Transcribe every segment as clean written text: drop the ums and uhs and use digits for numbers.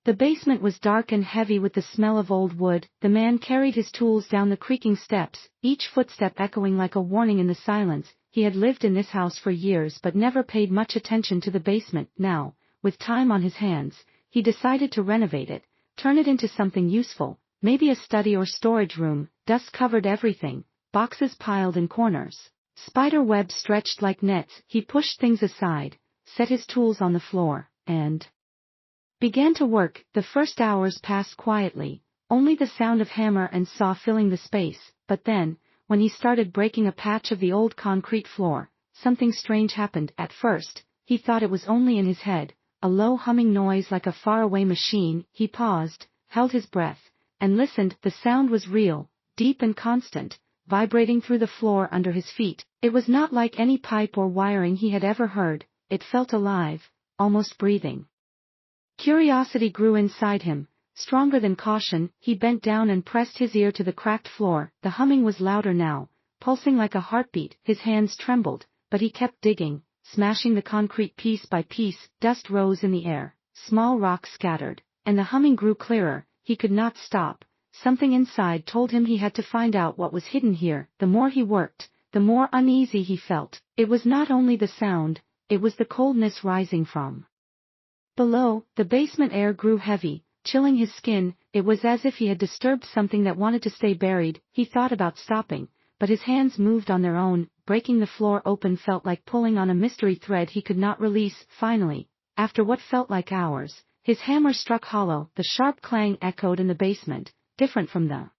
The basement was dark and heavy with the smell of old wood. The man carried his tools down the creaking steps, each footstep echoing like a warning in the silence. He had lived in this house for years but never paid much attention to the basement. Now, with time on his hands, he decided to renovate it, turn it into something useful, maybe a study or storage room. Dust covered everything, boxes piled in corners, spider webs stretched like nets. He pushed things aside, set his tools on the floor, and began to work. The first hours passed quietly, only the sound of hammer and saw filling the space. But then, when he started breaking a patch of the old concrete floor, something strange happened. At first, he thought it was only in his head, a low humming noise like a faraway machine. He paused, held his breath, and listened. The sound was real, deep and constant, vibrating through the floor under his feet. It was not like any pipe or wiring he had ever heard. It felt alive, almost breathing. Curiosity grew inside him, stronger than caution. He bent down and pressed his ear to the cracked floor. The humming was louder now, pulsing like a heartbeat. His hands trembled, but he kept digging, smashing the concrete piece by piece. Dust rose in the air, small rocks scattered, and the humming grew clearer. He could not stop. Something inside told him he had to find out what was hidden here. The more he worked, the more uneasy he felt. It was not only the sound, it was the coldness rising from below. The basement air grew heavy, chilling his skin. It was as if he had disturbed something that wanted to stay buried. He thought about stopping, but his hands moved on their own. Breaking the floor open felt like pulling on a mystery thread he could not release. Finally, after what felt like hours, his hammer struck hollow. The sharp clang echoed in the basement, different from the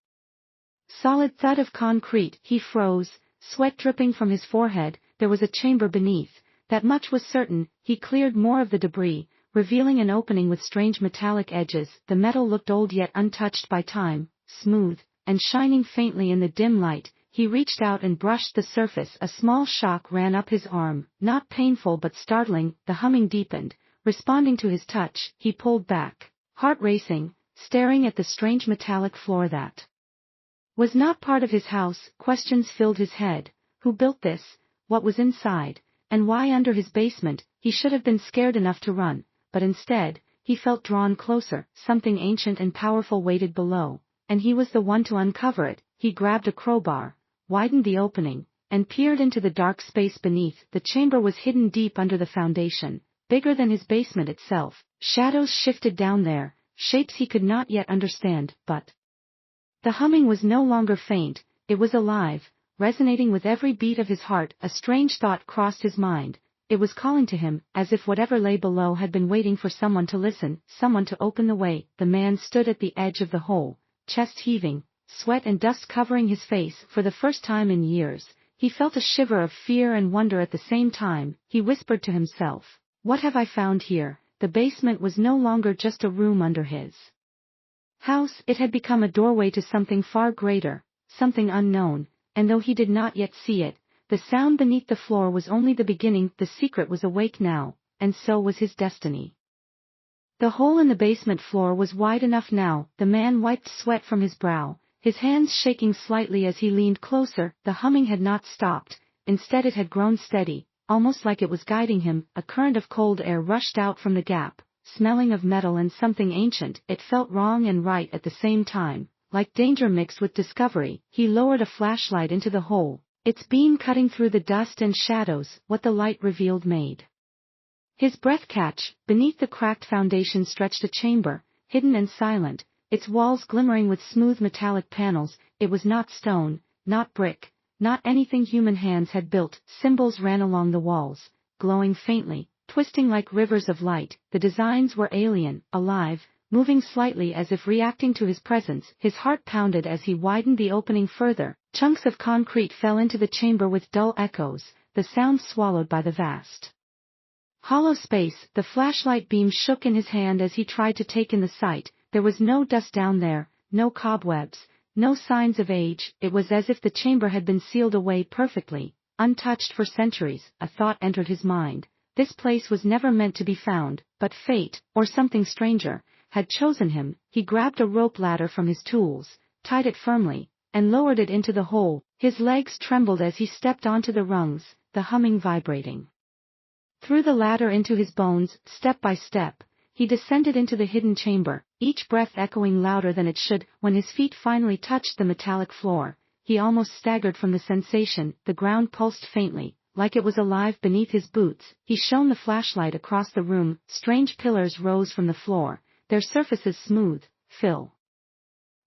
solid thud of concrete. He froze, sweat dripping from his forehead. There was a chamber beneath, that much was certain. He cleared more of the debris, revealing an opening with strange metallic edges. The metal looked old yet untouched by time, smooth, and shining faintly in the dim light. He reached out and brushed the surface. A small shock ran up his arm, not painful but startling. The humming deepened, responding to his touch. He pulled back, heart racing, staring at the strange metallic floor that was not part of his house. Questions filled his head. Who built this? What was inside? And why under his basement? He should have been scared enough to run, but instead, he felt drawn closer. Something ancient and powerful waited below, and he was the one to uncover it. He grabbed a crowbar, widened the opening, and peered into the dark space beneath. The chamber was hidden deep under the foundation, bigger than his basement itself. Shadows shifted down there, shapes he could not yet understand, but the humming was no longer faint. It was alive, resonating with every beat of his heart. A strange thought crossed his mind. It was calling to him, as if whatever lay below had been waiting for someone to listen, someone to open the way. The man stood at the edge of the hole, chest heaving, sweat and dust covering his face. For the first time in years, he felt a shiver of fear and wonder at the same time. He whispered to himself, "What have I found here?" The basement was no longer just a room under his house. It had become a doorway to something far greater, something unknown, and though he did not yet see it, the sound beneath the floor was only the beginning. The secret was awake now, and so was his destiny. The hole in the basement floor was wide enough now. The man wiped sweat from his brow, his hands shaking slightly as he leaned closer. The humming had not stopped, instead it had grown steady, almost like it was guiding him. A current of cold air rushed out from the gap, smelling of metal and something ancient. It felt wrong and right at the same time, like danger mixed with discovery. He lowered a flashlight into the hole, its beam cutting through the dust and shadows. What the light revealed made his breath catch. Beneath the cracked foundation stretched a chamber, hidden and silent, its walls glimmering with smooth metallic panels. It was not stone, not brick, not anything human hands had built. Symbols ran along the walls, glowing faintly, twisting like rivers of light. The designs were alien, alive, moving slightly as if reacting to his presence. His heart pounded as he widened the opening further. Chunks of concrete fell into the chamber with dull echoes, the sound swallowed by the vast hollow space. The flashlight beam shook in his hand as he tried to take in the sight. There was no dust down there, no cobwebs, no signs of age. It was as if the chamber had been sealed away perfectly, untouched for centuries. A thought entered his mind. This place was never meant to be found, but fate, or something stranger, had chosen him. He grabbed a rope ladder from his tools, tied it firmly, and lowered it into the hole. His legs trembled as he stepped onto the rungs, the humming vibrating through the ladder into his bones. Step by step, he descended into the hidden chamber, each breath echoing louder than it should. When his feet finally touched the metallic floor, he almost staggered from the sensation. The ground pulsed faintly, like it was alive beneath his boots. He shone the flashlight across the room. Strange pillars rose from the floor, their surfaces smooth,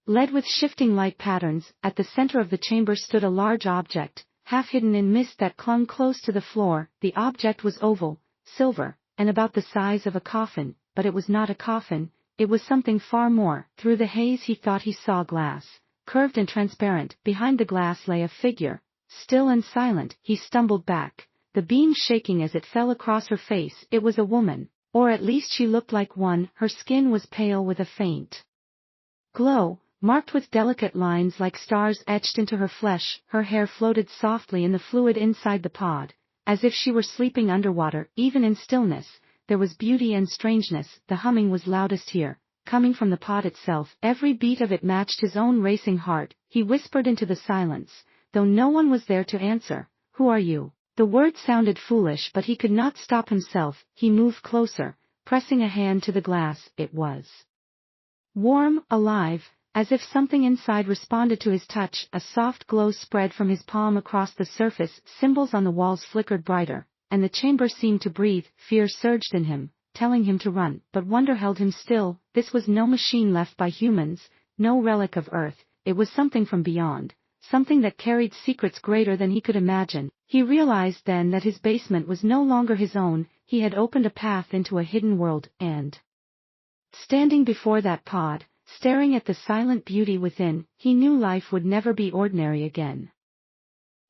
lead with shifting light patterns. At the center of the chamber stood a large object, half hidden in mist that clung close to the floor. The object was oval, silver, and about the size of a coffin, but it was not a coffin, it was something far more. Through the haze he thought he saw glass, curved and transparent. Behind the glass lay a figure, still and silent. He stumbled back, the beam shaking as it fell across her face. It was a woman, or at least she looked like one. Her skin was pale with a faint glow, marked with delicate lines like stars etched into her flesh. Her hair floated softly in the fluid inside the pod, as if she were sleeping underwater. Even in stillness, there was beauty and strangeness. The humming was loudest here, coming from the pod itself. Every beat of it matched his own racing heart. He whispered into the silence, though no one was there to answer, "Who are you?" The words sounded foolish, but he could not stop himself. He moved closer, pressing a hand to the glass. It was warm, alive, as if something inside responded to his touch. A soft glow spread from his palm across the surface. Symbols on the walls flickered brighter, and the chamber seemed to breathe. Fear surged in him, telling him to run, but wonder held him still. This was no machine left by humans, no relic of Earth. It was something from beyond, something that carried secrets greater than he could imagine. He realized then that his basement was no longer his own. He had opened a path into a hidden world, and standing before that pod, staring at the silent beauty within, he knew life would never be ordinary again.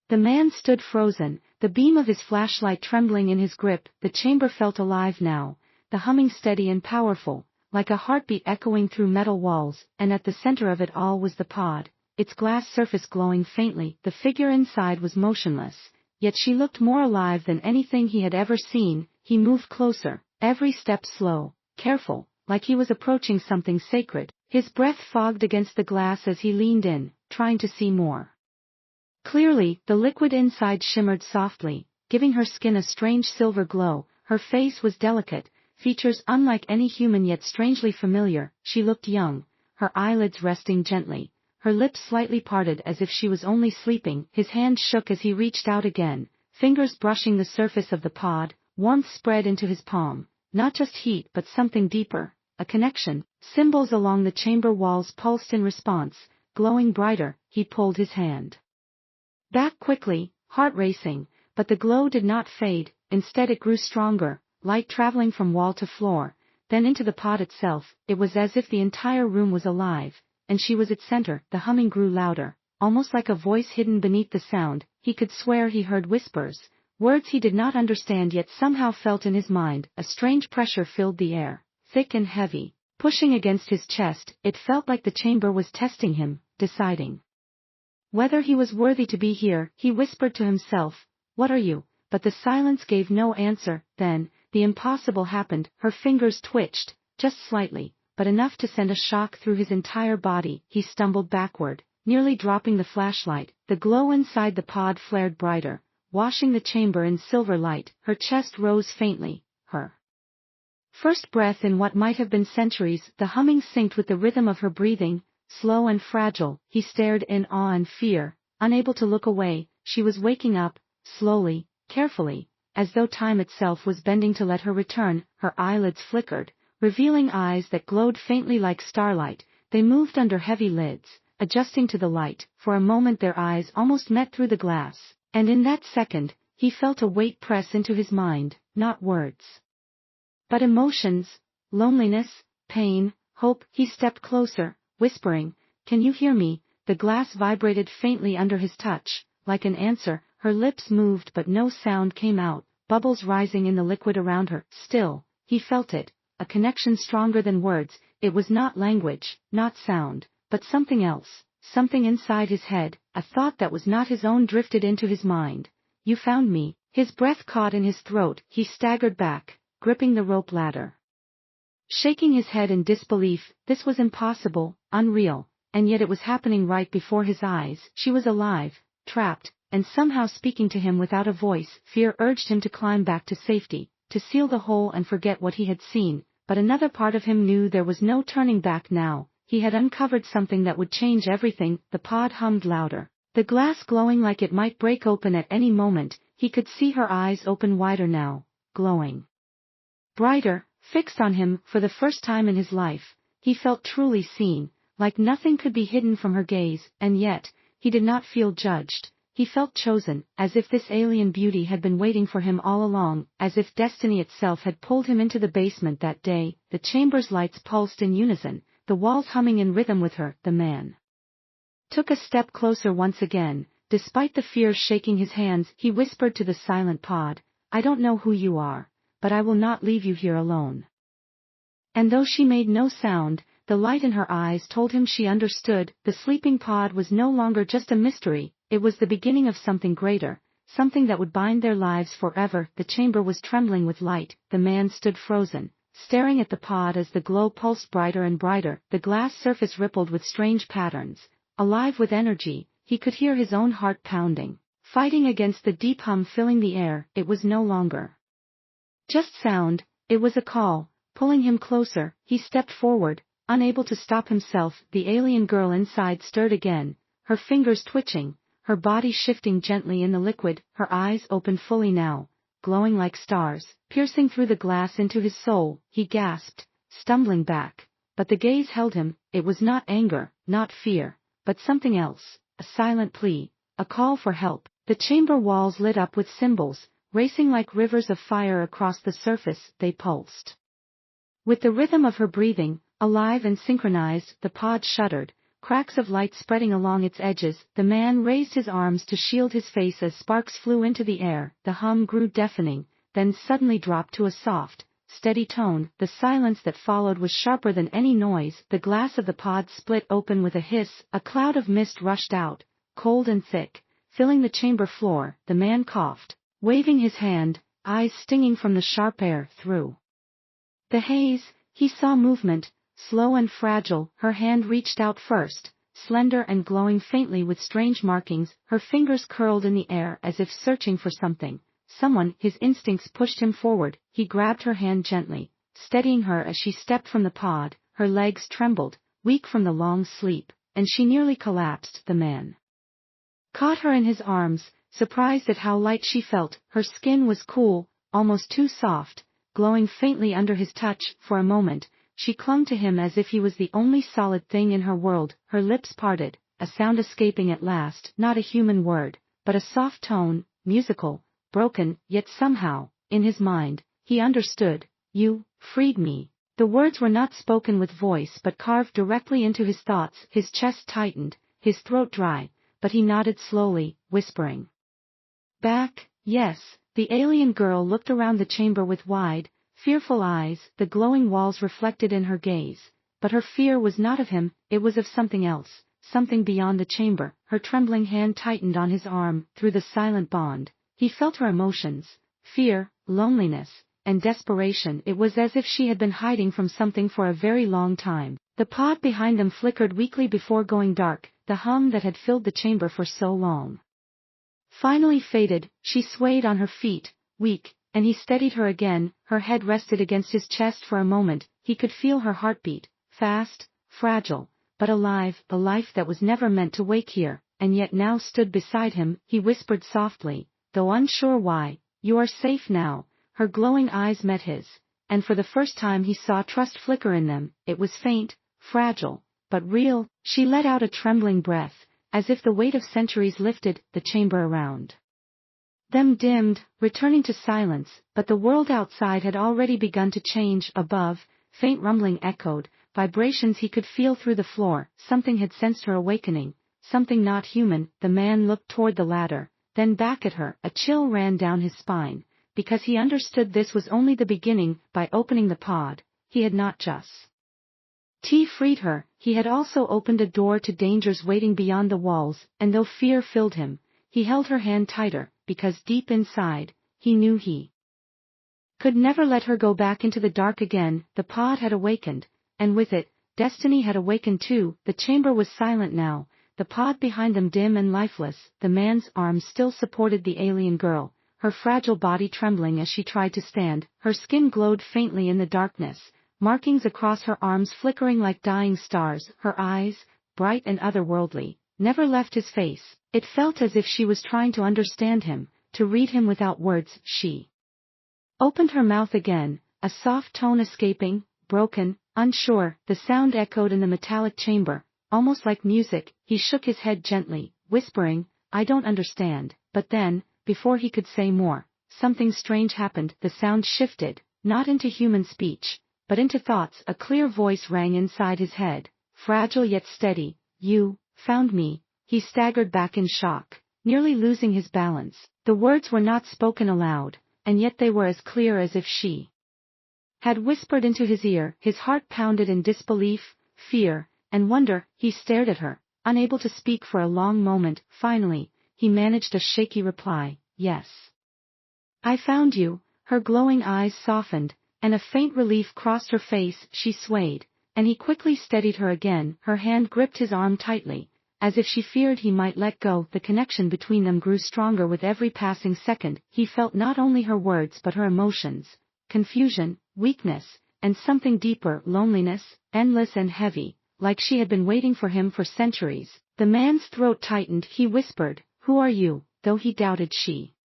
The man stood frozen, the beam of his flashlight trembling in his grip. The chamber felt alive now, the humming steady and powerful, like a heartbeat echoing through metal walls. And at the center of it all was the pod, its glass surface glowing faintly. The figure inside was motionless, yet she looked more alive than anything he had ever seen. He moved closer, every step slow, careful, like he was approaching something sacred. His breath fogged against the glass as he leaned in, trying to see more clearly. The liquid inside shimmered softly, giving her skin a strange silver glow. Her face was delicate, features unlike any human yet strangely familiar. She looked young, her eyelids resting gently, her lips slightly parted as if she was only sleeping. His hand shook as he reached out again, fingers brushing the surface of the pod. Warmth spread into his palm, not just heat but something deeper, a connection. Symbols along the chamber walls pulsed in response, glowing brighter. He pulled his hand back quickly, heart racing, but the glow did not fade. Instead it grew stronger, light traveling from wall to floor, then into the pod itself. It was as if the entire room was alive, and she was its center. The humming grew louder, almost like a voice hidden beneath the sound. He could swear he heard whispers, words he did not understand yet somehow felt in his mind. A strange pressure filled the air, thick and heavy, pushing against his chest. It felt like the chamber was testing him, deciding whether he was worthy to be here. He whispered to himself, "What are you?" But the silence gave no answer. Then, the impossible happened. Her fingers twitched, just slightly, but enough to send a shock through his entire body. He stumbled backward, nearly dropping the flashlight. The glow inside the pod flared brighter, washing the chamber in silver light. Her chest rose faintly, her first breath in what might have been centuries. The humming synced with the rhythm of her breathing, slow and fragile. He stared in awe and fear, unable to look away. She was waking up, slowly, carefully, as though time itself was bending to let her return. Her eyelids flickered, revealing eyes that glowed faintly like starlight. They moved under heavy lids, adjusting to the light. For a moment their eyes almost met through the glass, and in that second, he felt a weight press into his mind, not words, but emotions, loneliness, pain, hope. He stepped closer, whispering, "Can you hear me?" The glass vibrated faintly under his touch, like an answer. Her lips moved but no sound came out, bubbles rising in the liquid around her. Still, he felt it, a connection stronger than words. It was not language, not sound, but something else, something inside his head. A thought that was not his own drifted into his mind. "You found me." His breath caught in his throat. He staggered back, gripping the rope ladder, shaking his head in disbelief. This was impossible, unreal, and yet it was happening right before his eyes. She was alive, trapped, and somehow speaking to him without a voice. Fear urged him to climb back to safety, to seal the hole and forget what he had seen, but another part of him knew there was no turning back now. He had uncovered something that would change everything. The pod hummed louder, the glass glowing like it might break open at any moment. He could see her eyes open wider now, glowing brighter, fixed on him. For the first time in his life, he felt truly seen, like nothing could be hidden from her gaze, and yet, he did not feel judged. He felt chosen, as if this alien beauty had been waiting for him all along, as if destiny itself had pulled him into the basement that day. The chamber's lights pulsed in unison, the walls humming in rhythm with her. The man took a step closer once again. Despite the fear shaking his hands, he whispered to the silent pod, "I don't know who you are, but I will not leave you here alone." And though she made no sound, the light in her eyes told him she understood. The sleeping pod was no longer just a mystery, it was the beginning of something greater, something that would bind their lives forever. The chamber was trembling with light. The man stood frozen, staring at the pod as the glow pulsed brighter and brighter. The glass surface rippled with strange patterns, alive with energy. He could hear his own heart pounding, fighting against the deep hum filling the air. It was no longer just sound, it was a call, pulling him closer. He stepped forward, unable to stop himself. The alien girl inside stirred again, her fingers twitching, her body shifting gently in the liquid. Her eyes opened fully now, glowing like stars, piercing through the glass into his soul. He gasped, stumbling back, but the gaze held him. It was not anger, not fear, but something else, a silent plea, a call for help. The chamber walls lit up with symbols, racing like rivers of fire across the surface. They pulsed with the rhythm of her breathing, alive and synchronized. The pod shuddered, cracks of light spreading along its edges. The man raised his arms to shield his face as sparks flew into the air. The hum grew deafening, then suddenly dropped to a soft, steady tone. The silence that followed was sharper than any noise. The glass of the pod split open with a hiss. A cloud of mist rushed out, cold and thick, filling the chamber floor. The man coughed, waving his hand, eyes stinging from the sharp air. Through the haze, he saw movement, slow and fragile. Her hand reached out first, slender and glowing faintly with strange markings. Her fingers curled in the air as if searching for something, someone. His instincts pushed him forward. He grabbed her hand gently, steadying her as she stepped from the pod. Her legs trembled, weak from the long sleep, and she nearly collapsed. The man caught her in his arms, surprised at how light she felt. Her skin was cool, almost too soft, glowing faintly under his touch. For a moment, she clung to him as if he was the only solid thing in her world. Her lips parted, a sound escaping at last, not a human word, but a soft tone, musical, broken, yet somehow, in his mind, he understood. "You freed me." The words were not spoken with voice but carved directly into his thoughts. His chest tightened, his throat dry, but he nodded slowly, whispering back, "Yes." The alien girl looked around the chamber with wide, fearful eyes. The glowing walls reflected in her gaze, but her fear was not of him, it was of something else, something beyond the chamber. Her trembling hand tightened on his arm. Through the silent bond, he felt her emotions, fear, loneliness, and desperation. It was as if she had been hiding from something for a very long time. The pod behind them flickered weakly before going dark. The hum that had filled the chamber for so long finally faded. She swayed on her feet, weak, and he steadied her again. Her head rested against his chest for a moment. He could feel her heartbeat, fast, fragile, but alive. A life that was never meant to wake here, and yet now stood beside him. He whispered softly, though unsure why, "You are safe now." Her glowing eyes met his, and for the first time he saw trust flicker in them. It was faint, fragile, but real. She let out a trembling breath, as if the weight of centuries lifted. The chamber around them dimmed, returning to silence, but the world outside had already begun to change. Above, faint rumbling echoed, vibrations he could feel through the floor. Something had sensed her awakening, something not human. The man looked toward the ladder, then back at her. A chill ran down his spine, because he understood this was only the beginning. By opening the pod, he had not just freed her, he had also opened a door to dangers waiting beyond the walls. And though fear filled him, he held her hand tighter, because deep inside, he knew he could never let her go back into the dark again. The pod had awakened, and with it, destiny had awakened too. The chamber was silent now, the pod behind them dim and lifeless. The man's arms still supported the alien girl, her fragile body trembling as she tried to stand. Her skin glowed faintly in the darkness, markings across her arms flickering like dying stars. Her eyes, bright and otherworldly, never left his face. It felt as if she was trying to understand him, to read him without words. She opened her mouth again, a soft tone escaping, broken, unsure. The sound echoed in the metallic chamber, almost like music. He shook his head gently, whispering, "I don't understand." But then, before he could say more, something strange happened. The sound shifted, not into human speech, but into thoughts. A clear voice rang inside his head, fragile yet steady. "You found me." He staggered back in shock, nearly losing his balance. The words were not spoken aloud, and yet they were as clear as if she had whispered into his ear. His heart pounded in disbelief, fear, and wonder. He stared at her, unable to speak for a long moment. Finally, he managed a shaky reply, "Yes. I found you." Her glowing eyes softened, and a faint relief crossed her face. She swayed, and he quickly steadied her again. Her hand gripped his arm tightly, as if she feared he might let go. The connection between them grew stronger with every passing second. He felt not only her words but her emotions, confusion, weakness, and something deeper, loneliness, endless and heavy, like she had been waiting for him for centuries. The man's throat tightened. He whispered, "Who are you?" Though he doubted she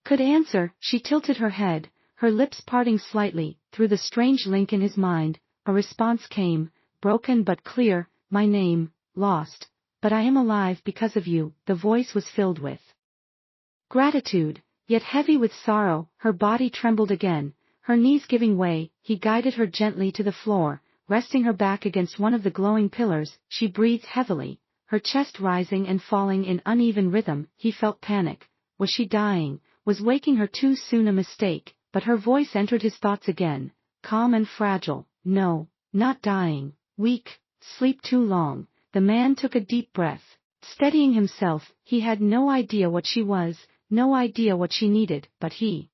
could answer, she tilted her head, her lips parting slightly. Through the strange link in his mind, a response came, broken but clear, "My name, Lost, but I am alive because of you." The voice was filled with gratitude, yet heavy with sorrow. Her body trembled again, her knees giving way. He guided her gently to the floor, resting her back against one of the glowing pillars. She breathed heavily, her chest rising and falling in uneven rhythm. He felt panic. Was she dying? Was waking her too soon a mistake? But her voice entered his thoughts again, calm and fragile. "No, not dying. Weak. Sleep too long." The man took a deep breath, steadying himself. He had no idea what she was, no idea what she needed, but he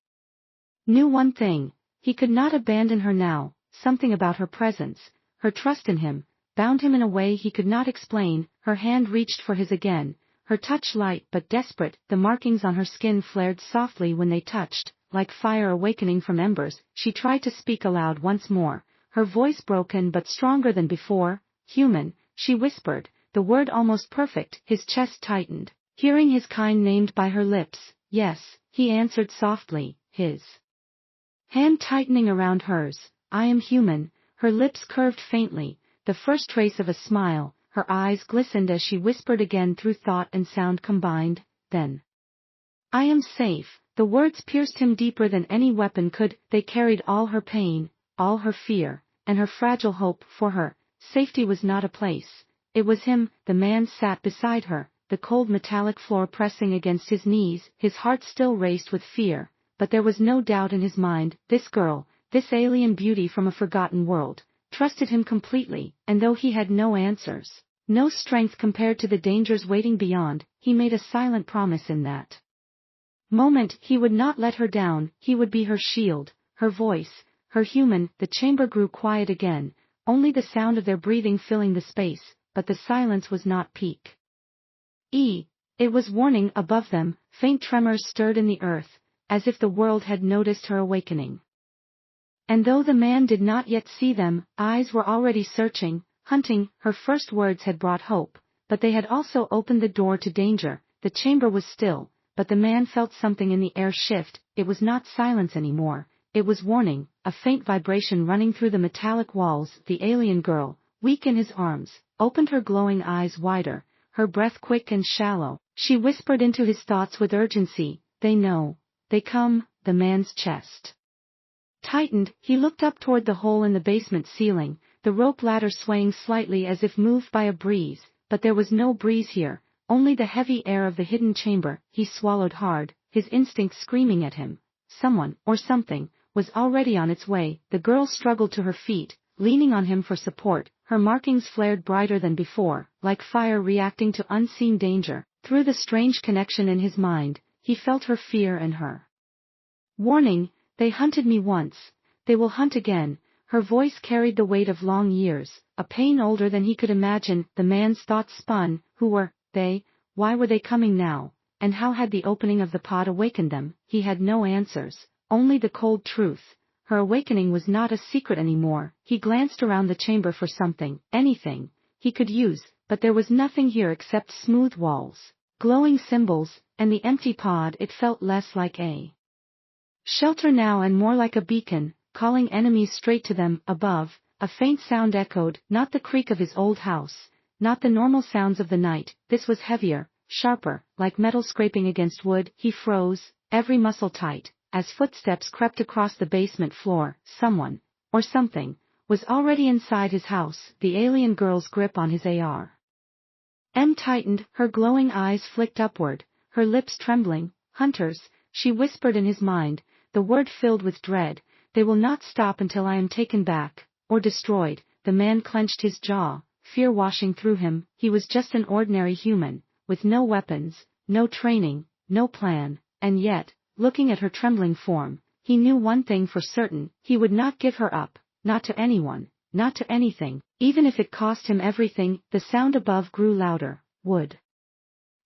knew one thing. He could not abandon her now. Something about her presence, her trust in him, bound him in a way he could not explain. Her hand reached for his again, her touch light but desperate. The markings on her skin flared softly when they touched, like fire awakening from embers. She tried to speak aloud once more, her voice broken but stronger than before. "Human," she whispered, the word almost perfect. His chest tightened, hearing his kind named by her lips. "Yes," he answered softly, his hand tightening around hers. "I am human." Her lips curved faintly, the first trace of a smile. Her eyes glistened as she whispered again, through thought and sound combined, "Then I am safe." The words pierced him deeper than any weapon could. They carried all her pain, all her fear, and her fragile hope. For her, safety was not a place. It was him. The man sat beside her, the cold metallic floor pressing against his knees. His heart still raced with fear, but there was no doubt in his mind. This girl, this alien beauty from a forgotten world, trusted him completely, and though he had no answers, no strength compared to the dangers waiting beyond, he made a silent promise in that moment. He would not let her down. He would be her shield, her voice, her human. The chamber grew quiet again, only the sound of their breathing filling the space, but the silence was not peak. It was warning. Above them, faint tremors stirred in the earth, as if the world had noticed her awakening. And though the man did not yet see them, eyes were already searching, hunting. Her first words had brought hope, but they had also opened the door to danger. The chamber was still, but the man felt something in the air shift. It was not silence anymore, it was warning, a faint vibration running through the metallic walls. The alien girl, weak in his arms, opened her glowing eyes wider, her breath quick and shallow. She whispered into his thoughts with urgency, "They know. They come." The man's chest tightened. He looked up toward the hole in the basement ceiling, the rope ladder swaying slightly as if moved by a breeze, but there was no breeze here, only the heavy air of the hidden chamber. He swallowed hard, his instinct screaming at him. Someone, or something, was already on its way. The girl struggled to her feet, leaning on him for support. Her markings flared brighter than before, like fire reacting to unseen danger. Through the strange connection in his mind, he felt her fear and her warning. "They hunted me once. They will hunt again." Her voice carried the weight of long years, a pain older than he could imagine. The man's thoughts spun. Who were they? Why were they coming now? And how had the opening of the pod awakened them? He had no answers, only the cold truth. her awakening was not a secret anymore. He glanced around the chamber for something, anything, he could use, but there was nothing here except smooth walls, glowing symbols, and the empty pod. It felt less like a shelter now and more like a beacon, calling enemies straight to them. Above, a faint sound echoed, not the creak of his old house, not the normal sounds of the night. This was heavier, sharper, like metal scraping against wood. He froze, every muscle tight, as footsteps crept across the basement floor. Someone, or something, was already inside his house. The alien girl's grip on his arm tightened, her glowing eyes flicked upward, her lips trembling. Hunters, she whispered in his mind, the word filled with dread. They will not stop until I am taken back, or destroyed. The man clenched his jaw, fear washing through him. He was just an ordinary human, with no weapons, no training, no plan, and yet, looking at her trembling form, he knew one thing for certain: he would not give her up, not to anyone, not to anything, even if it cost him everything. The sound above grew louder, wood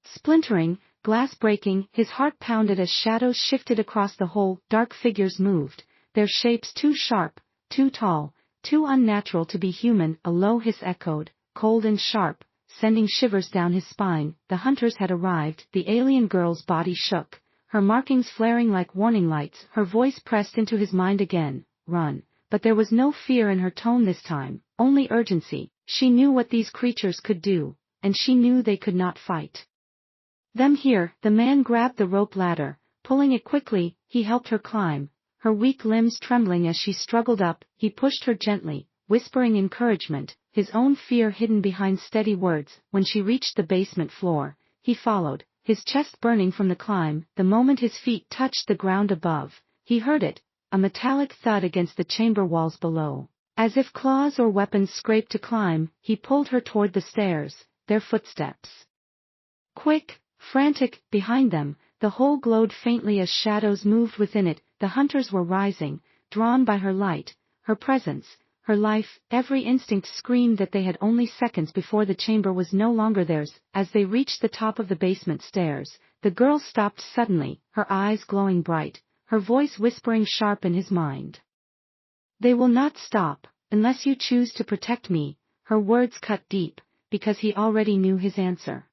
splintering, glass breaking. His heart pounded as shadows shifted across the hole. Dark figures moved, their shapes too sharp, too tall, too unnatural to be human. A low hiss echoed, cold and sharp, sending shivers down his spine. The hunters had arrived. The alien girl's body shook, her markings flaring like warning lights. Her voice pressed into his mind again, run. But there was no fear in her tone this time, only urgency. She knew what these creatures could do, and she knew they could not fight them here. The man grabbed the rope ladder, pulling it quickly. He helped her climb, her weak limbs trembling as she struggled up. He pushed her gently, whispering encouragement, his own fear hidden behind steady words. When she reached the basement floor, he followed, his chest burning from the climb. The moment his feet touched the ground above, he heard it, a metallic thud against the chamber walls below. As if claws or weapons scraped to climb, he pulled her toward the stairs, their footsteps quick, frantic. Behind them, the hole glowed faintly as shadows moved within it. The hunters were rising, drawn by her light, her presence, her life. Every instinct screamed that they had only seconds before the chamber was no longer theirs. As they reached the top of the basement stairs, the girl stopped suddenly, her eyes glowing bright, her voice whispering sharp in his mind. They will not stop, unless you choose to protect me. Her words cut deep, because he already knew his answer.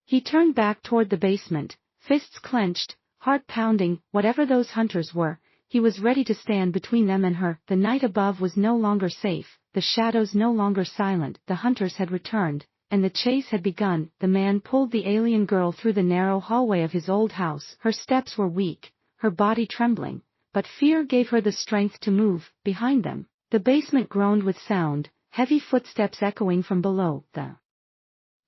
He turned back toward the basement, fists clenched, heart pounding. Whatever those hunters were, he was ready to stand between them and her. The night above was no longer safe, the shadows no longer silent. The hunters had returned, and the chase had begun. The man pulled the alien girl through the narrow hallway of his old house. Her steps were weak, her body trembling, but fear gave her the strength to move. Behind them, the basement groaned with sound, heavy footsteps echoing from below. The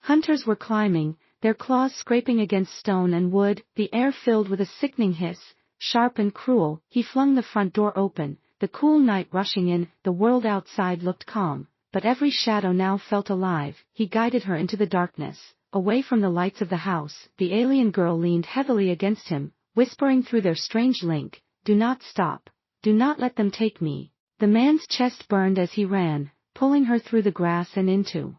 hunters were climbing, their claws scraping against stone and wood. The air filled with a sickening hiss, sharp and cruel. He flung the front door open, the cool night rushing in. The world outside looked calm, but every shadow now felt alive. He guided her into the darkness, away from the lights of the house. The alien girl leaned heavily against him, whispering through their strange link, "Do not stop. Do not let them take me." The man's chest burned as he ran, pulling her through the grass and into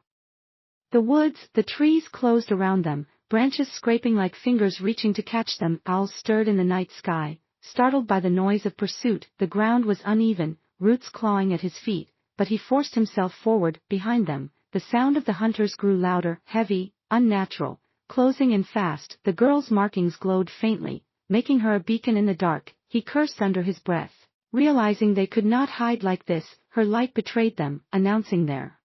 the woods. The trees closed around them, branches scraping like fingers reaching to catch them. Owls stirred in the night sky, startled by the noise of pursuit. The ground was uneven, roots clawing at his feet, but he forced himself forward. Behind them, the sound of the hunters grew louder, heavy, unnatural, closing in fast. The girl's markings glowed faintly, making her a beacon in the dark. He cursed under his breath, realizing they could not hide like this. Her light betrayed them, announcing their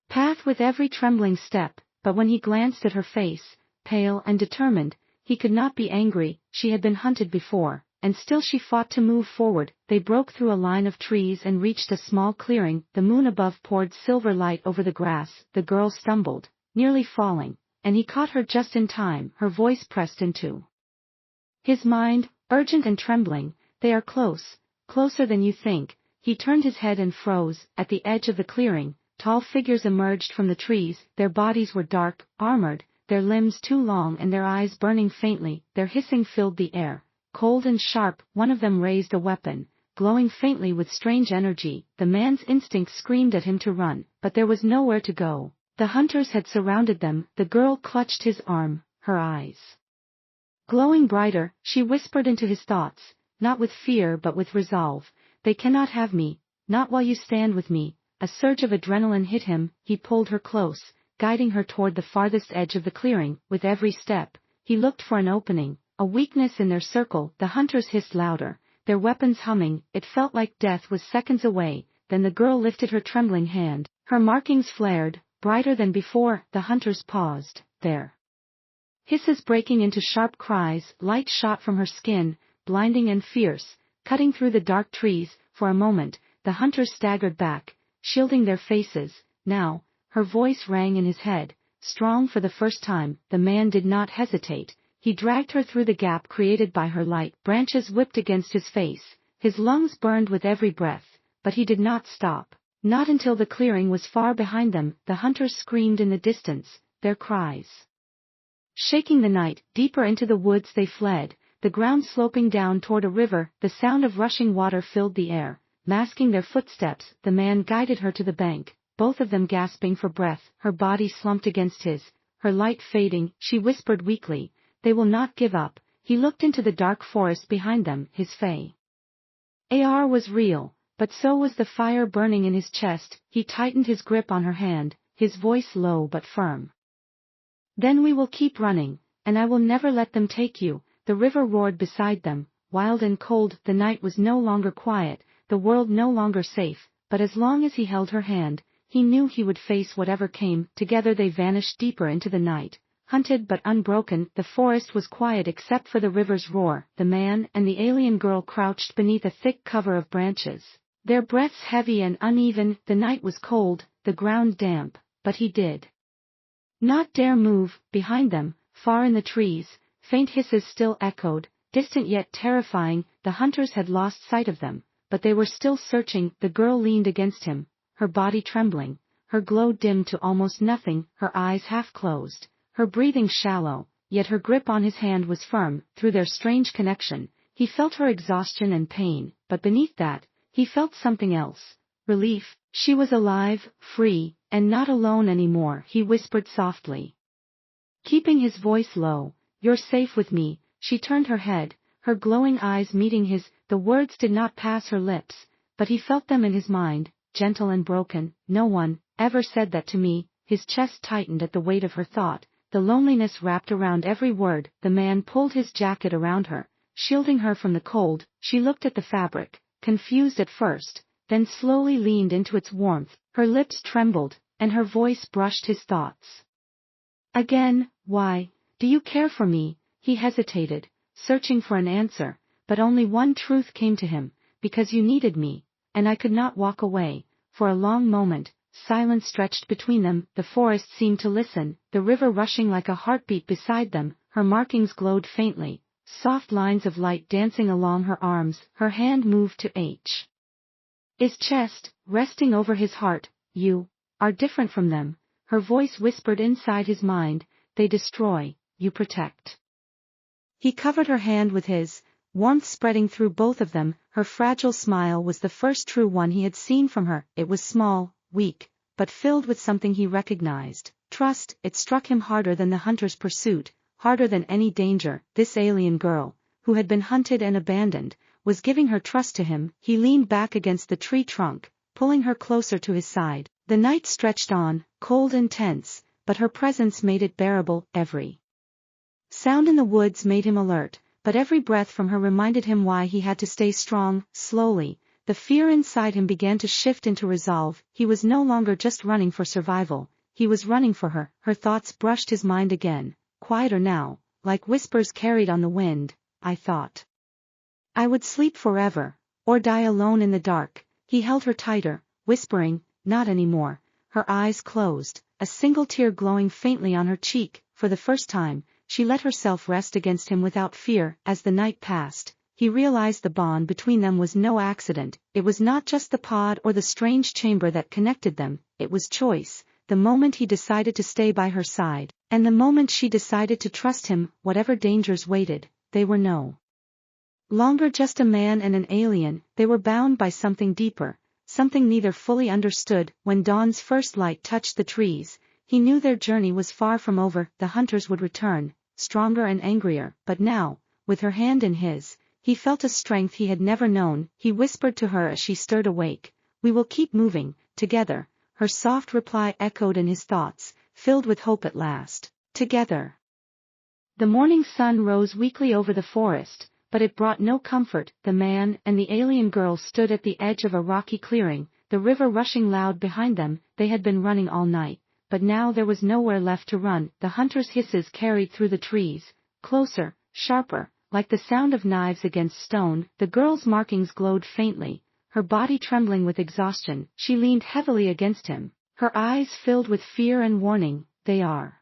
path with every trembling step. But when he glanced at her face, pale and determined, he could not be angry. She had been hunted before, and still she fought to move forward. They broke through a line of trees and reached a small clearing. The moon above poured silver light over the grass. The girl stumbled, nearly falling, and he caught her just in time. Her voice pressed into his mind, urgent and trembling, "They are close, closer than you think." He turned his head and froze. At the edge of the clearing, tall figures emerged from the trees. Their bodies were dark, armored, their limbs too long and their eyes burning faintly. Their hissing filled the air, cold and sharp. One of them raised a weapon, glowing faintly with strange energy. The man's instinct screamed at him to run, but there was nowhere to go. The hunters had surrounded them. The girl clutched his arm, her eyes glowing brighter. She whispered into his thoughts, not with fear but with resolve, they cannot have me, not while you stand with me. A surge of adrenaline hit him, he pulled her close, guiding her toward the farthest edge of the clearing. With every step, he looked for an opening, a weakness in their circle. The hunters hissed louder, their weapons humming. It felt like death was seconds away. Then the girl lifted her trembling hand, her markings flared, brighter than before. The hunters paused, their hisses breaking into sharp cries. Light shot from her skin, blinding and fierce, cutting through the dark trees. For a moment, the hunters staggered back, shielding their faces. Now, her voice rang in his head, strong for the first time. The man did not hesitate. He dragged her through the gap created by her light. Branches whipped against his face, his lungs burned with every breath, but he did not stop. Not until the clearing was far behind them. The hunters screamed in the distance, their cries shaking the night. Deeper into the woods they fled, the ground sloping down toward a river. The sound of rushing water filled the air, masking their footsteps. The man guided her to the bank, both of them gasping for breath. Her body slumped against his, her light fading. She whispered weakly, "They will not give up." He looked into the dark forest behind them. His AR was real, but so was the fire burning in his chest. He tightened his grip on her hand, his voice low but firm. "Then we will keep running, and I will never let them take you." The river roared beside them, wild and cold. The night was no longer quiet, the world no longer safe, but as long as he held her hand, he knew he would face whatever came. Together they vanished deeper into the night, hunted but unbroken. The forest was quiet except for the river's roar. The man and the alien girl crouched beneath a thick cover of branches, their breaths heavy and uneven. The night was cold, the ground damp, but he did not dare move. Behind them, far in the trees, faint hisses still echoed, distant yet terrifying. The hunters had lost sight of them, but they were still searching. The girl leaned against him, her body trembling, her glow dimmed to almost nothing, her eyes half closed, her breathing shallow, yet her grip on his hand was firm. Through their strange connection, he felt her exhaustion and pain, but beneath that, he felt something else, relief. She was alive, free, and not alone anymore. He whispered softly, keeping his voice low, "You're safe with me." She turned her head, her glowing eyes meeting his. The words did not pass her lips, but he felt them in his mind, gentle and broken. "No one ever said that to me." His chest tightened at the weight of her thought, the loneliness wrapped around every word. The man pulled his jacket around her, shielding her from the cold. She looked at the fabric, confused at first, then slowly leaned into its warmth. Her lips trembled, and her voice brushed his thoughts. "Again, why do you care for me?" He hesitated, searching for an answer, but only one truth came to him: "Because you needed me, and I could not walk away." For a long moment, silence stretched between them. The forest seemed to listen, the river rushing like a heartbeat beside them. Her markings glowed faintly, soft lines of light dancing along her arms. Her hand moved to his chest, resting over his heart. "You are different from them," her voice whispered inside his mind. "They destroy, you protect." He covered her hand with his, warmth spreading through both of them. Her fragile smile was the first true one he had seen from her. It was small, weak, but filled with something he recognized: trust. It struck him harder than the hunter's pursuit, harder than any danger. This alien girl, who had been hunted and abandoned, was giving her trust to him. He leaned back against the tree trunk, pulling her closer to his side. The night stretched on, cold and tense, but her presence made it bearable. Every sound in the woods made him alert, but every breath from her reminded him why he had to stay strong. Slowly, the fear inside him began to shift into resolve. He was no longer just running for survival, he was running for her. Her thoughts brushed his mind again, quieter now, like whispers carried on the wind. "I thought I would sleep forever, or die alone in the dark." He held her tighter, whispering, "Not anymore." Her eyes closed, a single tear glowing faintly on her cheek. For the first time, she let herself rest against him without fear. As the night passed, he realized the bond between them was no accident. It was not just the pod or the strange chamber that connected them, it was choice. The moment he decided to stay by her side, and the moment she decided to trust him, whatever dangers waited, they were no longer just a man and an alien. They were bound by something deeper, something neither fully understood. When dawn's first light touched the trees, he knew their journey was far from over. The hunters would return, stronger and angrier, but now, with her hand in his, He felt a strength he had never known. He whispered to her as she stirred awake, "We will keep moving, together." Her soft reply echoed in his thoughts, filled with hope at last. Together. The morning sun rose weakly over the forest, but it brought no comfort. The man and the alien girl stood at the edge of a rocky clearing, the river rushing loud behind them. They had been running all night, but now there was nowhere left to run. The hunter's hisses carried through the trees, closer, sharper, like the sound of knives against stone. The girl's markings glowed faintly, her body trembling with exhaustion. She leaned heavily against him, her eyes filled with fear and warning. "They are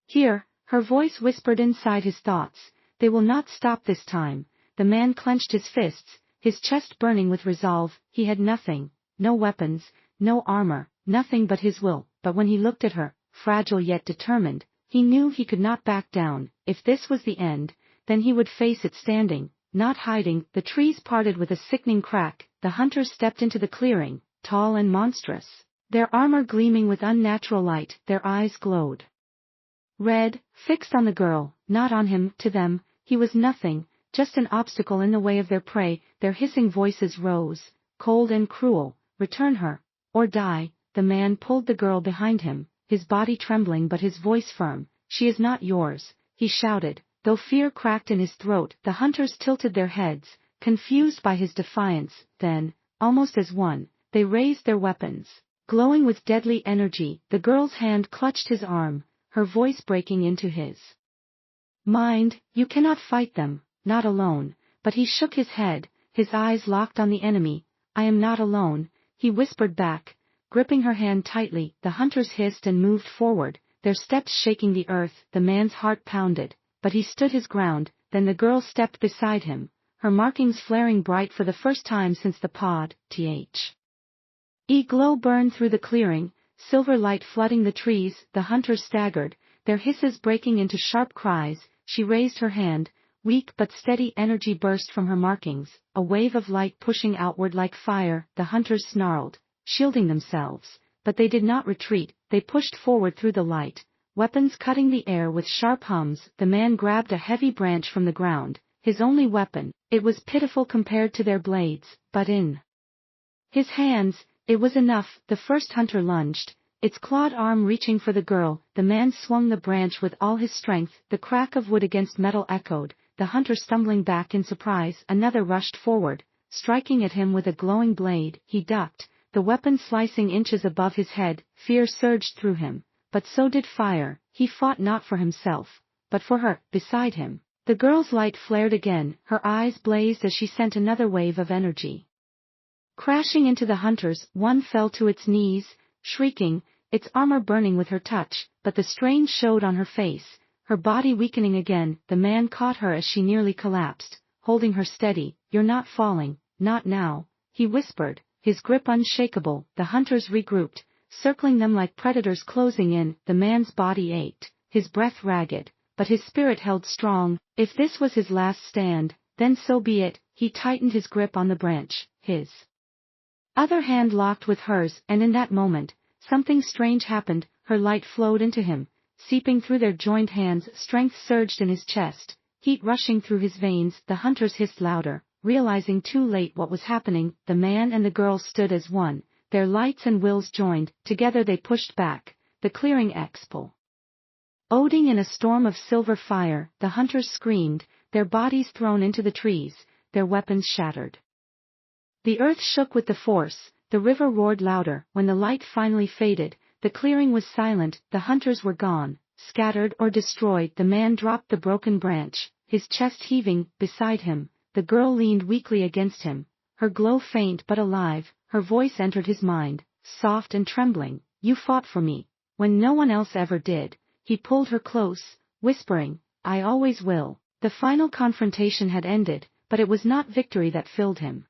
here," her voice whispered inside his thoughts. "They will not stop this time." The man clenched his fists, his chest burning with resolve. He had nothing, no weapons, no armor, nothing but his will. But when he looked at her, fragile yet determined, he knew he could not back down. If this was the end, then he would face it standing, not hiding. The trees parted with a sickening crack. The hunters stepped into the clearing, tall and monstrous, their armor gleaming with unnatural light. Their eyes glowed red, fixed on the girl, not on him. To them, he was nothing, just an obstacle in the way of their prey. Their hissing voices rose, cold and cruel. "Return her, or die." The man pulled the girl behind him, his body trembling but his voice firm. "She is not yours," he shouted, though fear cracked in his throat. The hunters tilted their heads, confused by his defiance. Then, almost as one, they raised their weapons, glowing with deadly energy. The girl's hand clutched his arm, her voice breaking into his. "Mind, you cannot fight them, not alone." But he shook his head, his eyes locked on the enemy. "I am not alone," he whispered back, gripping her hand tightly. The hunters hissed and moved forward, their steps shaking the earth. The man's heart pounded, but he stood his ground. Then the girl stepped beside him, her markings flaring bright for the first time since the pod. Glow burned through the clearing, silver light flooding the trees. The hunters staggered, their hisses breaking into sharp cries. She raised her hand, weak but steady. Energy burst from her markings, a wave of light pushing outward like fire. The hunters snarled, shielding themselves, but they did not retreat. They pushed forward through the light, weapons cutting the air with sharp hums. The man grabbed a heavy branch from the ground, his only weapon. It was pitiful compared to their blades, but in his hands, it was enough. The first hunter lunged, its clawed arm reaching for the girl. The man swung the branch with all his strength. The crack of wood against metal echoed, the hunter stumbling back in surprise. Another rushed forward, striking at him with a glowing blade. He ducked, the weapon slicing inches above his head. Fear surged through him, but so did fire. He fought not for himself, but for her. Beside him, the girl's light flared again, her eyes blazed as she sent another wave of energy crashing into the hunters. One fell to its knees, shrieking, its armor burning with her touch, but the strain showed on her face, her body weakening again. The man caught her as she nearly collapsed, holding her steady. "You're not falling, not now," he whispered, his grip unshakable. The hunters regrouped, circling them like predators closing in. The man's body ached, his breath ragged, but his spirit held strong. If this was his last stand, then so be it. He tightened his grip on the branch, his other hand locked with hers, and in that moment, something strange happened. Her light flowed into him, seeping through their joined hands. Strength surged in his chest, heat rushing through his veins. The hunters hissed louder, realizing too late what was happening. The man and the girl stood as one, their lights and wills joined. Together they pushed back, the clearing exploding in a storm of silver fire. The hunters screamed, their bodies thrown into the trees, their weapons shattered. The earth shook with the force, the river roared louder. When the light finally faded, the clearing was silent. The hunters were gone, scattered or destroyed. The man dropped the broken branch, his chest heaving. Beside him, the girl leaned weakly against him, her glow faint but alive. Her voice entered his mind, soft and trembling. "You fought for me, when no one else ever did." He pulled her close, whispering, "I always will." The final confrontation had ended, but it was not victory that filled him.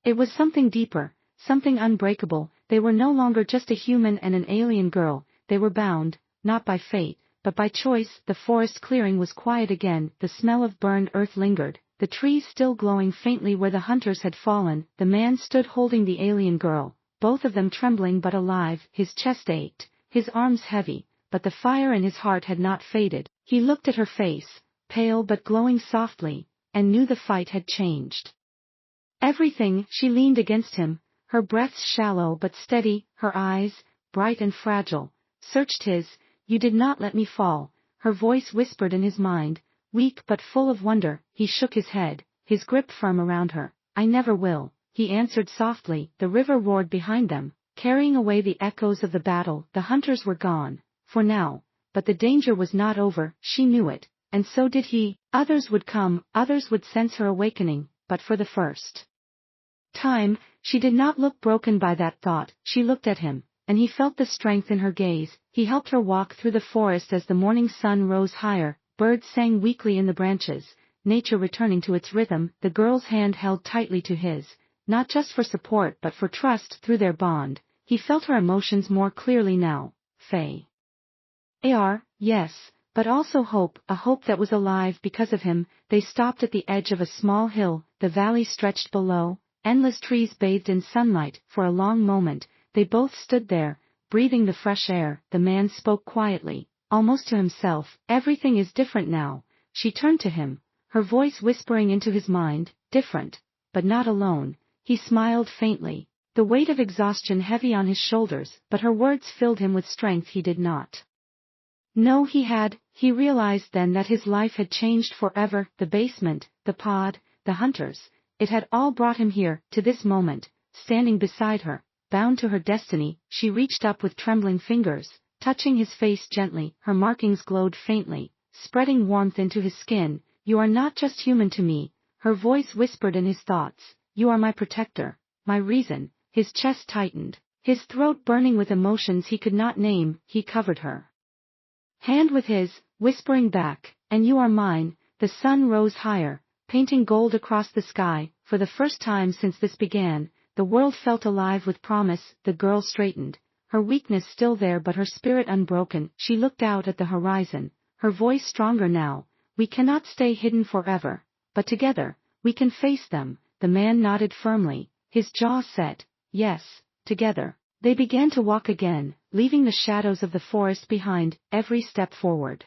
It was something deeper, something unbreakable. They were no longer just a human and an alien girl. They were bound, not by fate, but by choice. The forest clearing was quiet again. The smell of burned earth lingered, the trees still glowing faintly where the hunters had fallen. The man stood holding the alien girl, both of them trembling but alive. His chest ached, his arms heavy, but the fire in his heart had not faded. He looked at her face, pale but glowing softly, and knew the fight had changed. Everything. She leaned against him, her breaths shallow but steady, her eyes, bright and fragile, searched his. You did not let me fall, her voice whispered in his mind, weak but full of wonder. He shook his head, his grip firm around her. I never will, he answered softly. The river roared behind them, carrying away the echoes of the battle. The hunters were gone, for now, but the danger was not over. She knew it, and so did he. Others would come, others would sense her awakening, but for the first time, she did not look broken by that thought. She looked at him, and he felt the strength in her gaze. He helped her walk through the forest as the morning sun rose higher. Birds sang weakly in the branches, nature returning to its rhythm. The girl's hand held tightly to his, not just for support but for trust. Through their bond, he felt her emotions more clearly now. Faye. Yes, but also hope, a hope that was alive because of him. They stopped at the edge of a small hill. The valley stretched below, endless trees bathed in sunlight. For a long moment, they both stood there, breathing the fresh air. The man spoke quietly, almost to himself. Everything is different now. She turned to him, her voice whispering into his mind, different, but not alone. He smiled faintly, the weight of exhaustion heavy on his shoulders, but her words filled him with strength he did not know he had. He realized then that his life had changed forever. The basement, the pod, the hunters, it had all brought him here, to this moment, standing beside her, bound to her destiny. She reached up with trembling fingers, touching his face gently. Her markings glowed faintly, spreading warmth into his skin. You are not just human to me, her voice whispered in his thoughts. You are my protector, my reason. His chest tightened, his throat burning with emotions he could not name. He covered her hand with his, whispering back, and you are mine. The sun rose higher, painting gold across the sky. For the first time since this began, the world felt alive with promise. The girl straightened, her weakness still there but her spirit unbroken. She looked out at the horizon, her voice stronger now. We cannot stay hidden forever, but together, we can face them. The man nodded firmly, his jaw set. Yes, together. They began to walk again, leaving the shadows of the forest behind. Every step forward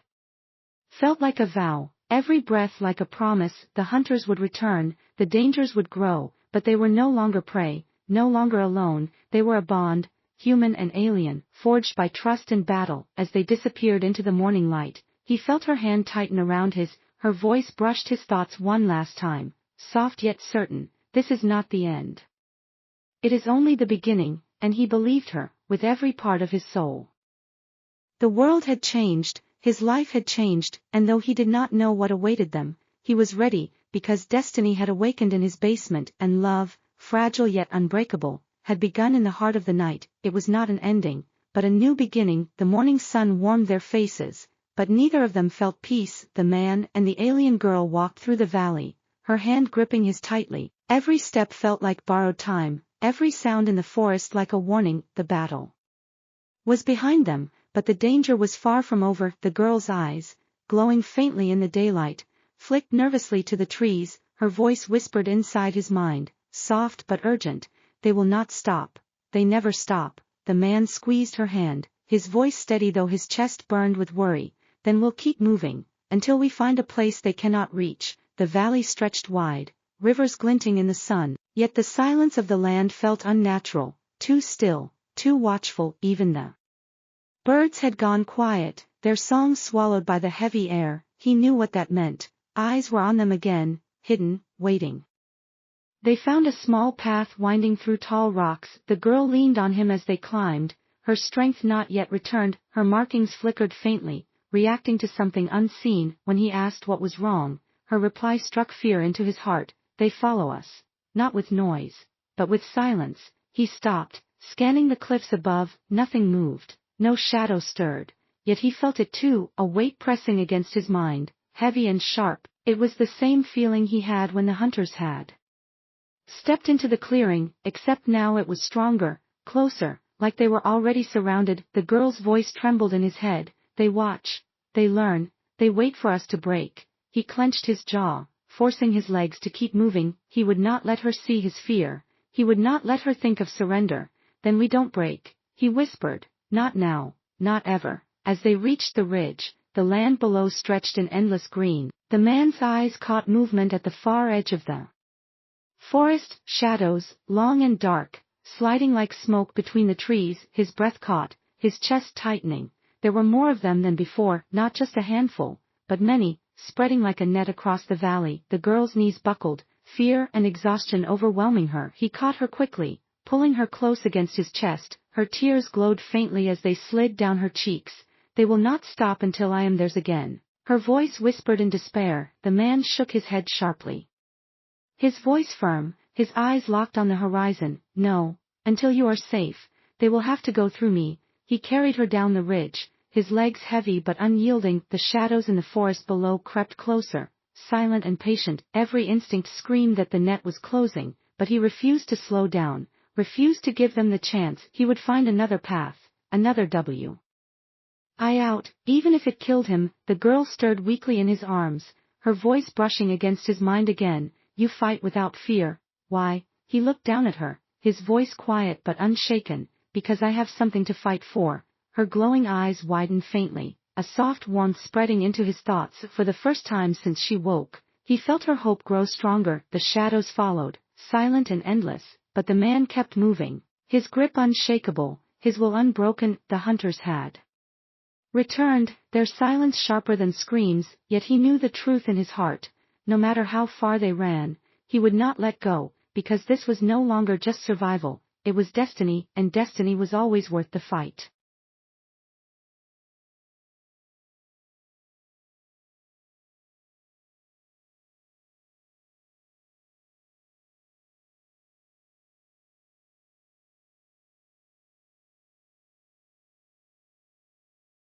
felt like a vow, every breath like a promise. The hunters would return, the dangers would grow, but they were no longer prey, no longer alone. They were a bond, human and alien, forged by trust and battle. As they disappeared into the morning light, he felt her hand tighten around his, her voice brushed his thoughts one last time, soft yet certain. This is not the end. It is only the beginning. And he believed her, with every part of his soul. The world had changed, his life had changed, and though he did not know what awaited them, he was ready, because destiny had awakened in his basement, and love, fragile yet unbreakable, had begun in the heart of the night. It was not an ending, but a new beginning. The morning sun warmed their faces, but neither of them felt peace. The man and the alien girl walked through the valley, her hand gripping his tightly. Every step felt like borrowed time. Every sound in the forest like a warning. The battle was behind them, but the danger was far from over. The girl's eyes, glowing faintly in the daylight, flicked nervously to the trees. Her voice whispered inside his mind, soft but urgent. They will not stop. They never stop. The man squeezed her hand, his voice steady though his chest burned with worry. Then we'll keep moving, until we find a place they cannot reach. The valley stretched wide, rivers glinting in the sun. Yet the silence of the land felt unnatural, too still, too watchful. Even the birds had gone quiet, their songs swallowed by the heavy air. He knew what that meant. Eyes were on them again, hidden, waiting. They found a small path winding through tall rocks. The girl leaned on him as they climbed, her strength not yet returned. Her markings flickered faintly, reacting to something unseen. When he asked what was wrong, her reply struck fear into his heart. They follow us. Not with noise, but with silence. He stopped, scanning the cliffs above. Nothing moved, no shadow stirred, yet he felt it too, a weight pressing against his mind, heavy and sharp. It was the same feeling he had when the hunters had stepped into the clearing, except now it was stronger, closer, like they were already surrounded. The girl's voice trembled in his head. They watch, they learn, they wait for us to break. He clenched his jaw, forcing his legs to keep moving. He would not let her see his fear, he would not let her think of surrender. Then we don't break, he whispered, not now, not ever. As they reached the ridge, the land below stretched in endless green. The man's eyes caught movement at the far edge of the forest, shadows, long and dark, sliding like smoke between the trees. His breath caught, his chest tightening. There were more of them than before, not just a handful, but many, spreading like a net across the valley. The girl's knees buckled, fear and exhaustion overwhelming her. He caught her quickly, pulling her close against his chest. Her tears glowed faintly as they slid down her cheeks. They will not stop until I am theirs again. Her voice whispered in despair. The man shook his head sharply. His voice firm, his eyes locked on the horizon. No, until you are safe, they will have to go through me. He carried her down the ridge, his legs heavy but unyielding. The shadows in the forest below crept closer, silent and patient. Every instinct screamed that the net was closing, but he refused to slow down, refused to give them the chance. He would find another path, another way out, even if it killed him. The girl stirred weakly in his arms, her voice brushing against his mind again. You fight without fear. Why? He looked down at her, his voice quiet but unshaken. Because I have something to fight for. Her glowing eyes widened faintly, a soft warmth spreading into his thoughts. For the first time since she woke, he felt her hope grow stronger. The shadows followed, silent and endless, but the man kept moving, his grip unshakable, his will unbroken. The hunters had returned, their silence sharper than screams, yet he knew the truth in his heart. No matter how far they ran, he would not let go, because this was no longer just survival. It was destiny, and destiny was always worth the fight.